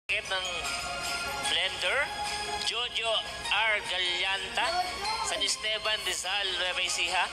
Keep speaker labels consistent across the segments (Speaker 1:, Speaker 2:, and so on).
Speaker 1: Ng Blender, Jojo R. Gallanta, San Esteban Rizal, Nueva Ecija.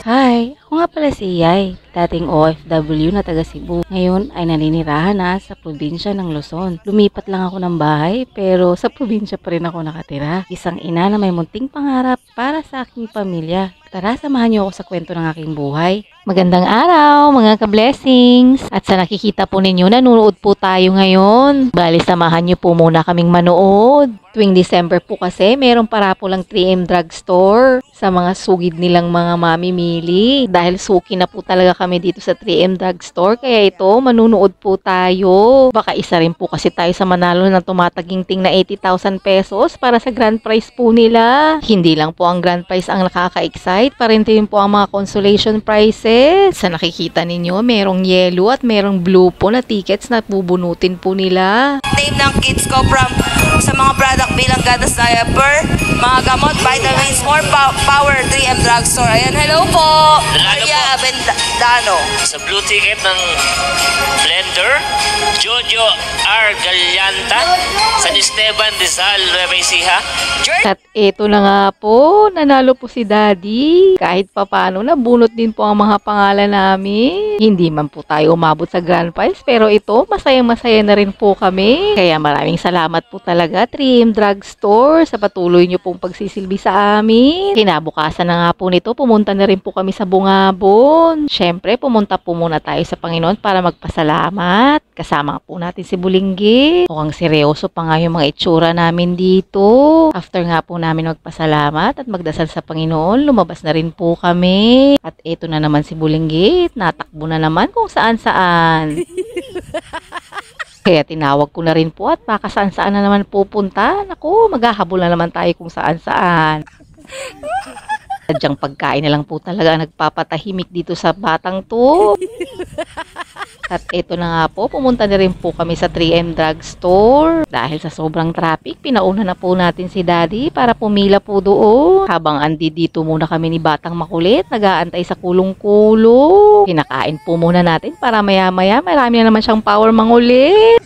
Speaker 2: Hi! Ako nga pala si Yay, dating OFW na taga Cebu. Ngayon ay naninirahan na sa probinsya ng Luzon. Lumipat lang ako ng bahay pero sa probinsya pa rin ako nakatira. Isang ina na may munting pangarap para sa aking pamilya. Tara, samahan niyo ako sa kwento ng aking buhay. Magandang araw mga ka-blessings! At sa nakikita po ninyo, nanonood po tayo ngayon. Bali, samahan niyo po muna kaming manood. Tuwing December po kasi, mayroong parapulang 3M Drugstore sa mga sugid nilang mga mamimili. Dahil suki na po talaga kami dito sa 3M Drugstore, kaya ito, manunood po tayo. Baka isa rin po kasi tayo sa manalo ng tumataginting na 80,000 pesos para sa grand prize po nila. Hindi lang po ang grand prize ang nakaka-excite, parin din po ang mga consolation prizes. Sa nakikita ninyo, merong yellow at merong blue po na tickets na bubunutin po nila.
Speaker 3: Name ng kids ko from sa mga product bilang gatas diaper, mga gamot, vitamins, more power, 3M Drugstore. Ayan, hello po! Maria Avendano.
Speaker 1: Sa blue ticket ng Blender, Jojo R. Gallanta, San Esteban Rizal, Nueva Ecija.
Speaker 2: At eto na nga po, nanalo po si Daddy. Kahit papano, nabunot din po ang mga pangalan namin. Hindi man po tayo umabot sa grand prize, pero ito, masayang-masaya na rin po kami. Kaya maraming salamat po talaga, 3M Drugstore, sa patuloy nyo pong pagsisilbi sa amin. Kinabukasan na nga po nito, pumunta na rin po kami sa Bungabon. Syempre, pumunta po muna tayo sa Panginoon para magpasalamat. Kasama po natin si Bulinggi. Mukhang seryoso pa nga yung mga itsura namin dito. After nga po namin magpasalamat at magdasal sa Panginoon, lumabas na rin po kami. At eto na naman si Bulinggi, natakbo na naman kung saan-saan. Kaya tinawag ko na rin po at baka saan-saan na naman pupunta. Naku, maghahabol na naman tayo kung saan-saan. Sadyang pagkain na lang po talaga nagpapatahimik dito sa batang to. At eto na nga po, pumunta na rin po kami sa 3M Drugstore. Dahil sa sobrang traffic, pinauna na po natin si Daddy para pumila po doon. Habang andi dito muna kami ni Batang Makulit, nag-aantay sa kulong-kulong. Pinakain po muna natin para maya-maya marami na naman siyang power mangulit.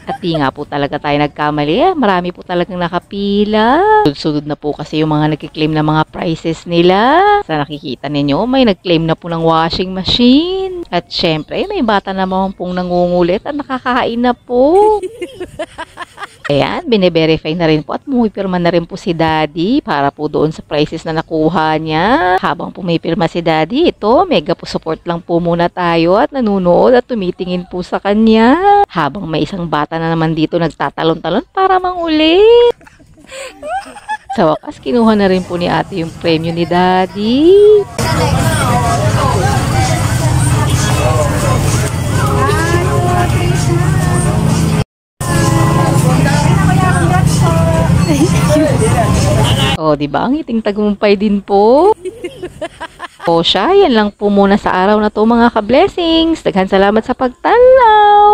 Speaker 2: At di nga po talaga tayo nagkamali. Marami po talagang nakapila. Sunod-sunod na po kasi yung mga nagkiklaim na mga prices nila. Sa nakikita ninyo, may nagclaim na po ng washing machine. At syempre, may bata naman pong nangungulit at nakakain na po. Ayan, bine-verify na rin po at pumipirma na rin po si Daddy para po doon sa prices na nakuha niya. Habang pumipirma si Daddy, ito, mega po support lang po muna tayo at nanunood at tumitingin po sa kanya. Habang may isang bata na naman dito nagtatalon-talon para mangulit. Sa wakas, kinuha na rin po ni ate yung premyo ni Daddy. O, diba? Ang iting tagumpay din po. O siya, yan lang po muna sa araw na to mga ka-blessings. Daghan salamat sa pagtanaw.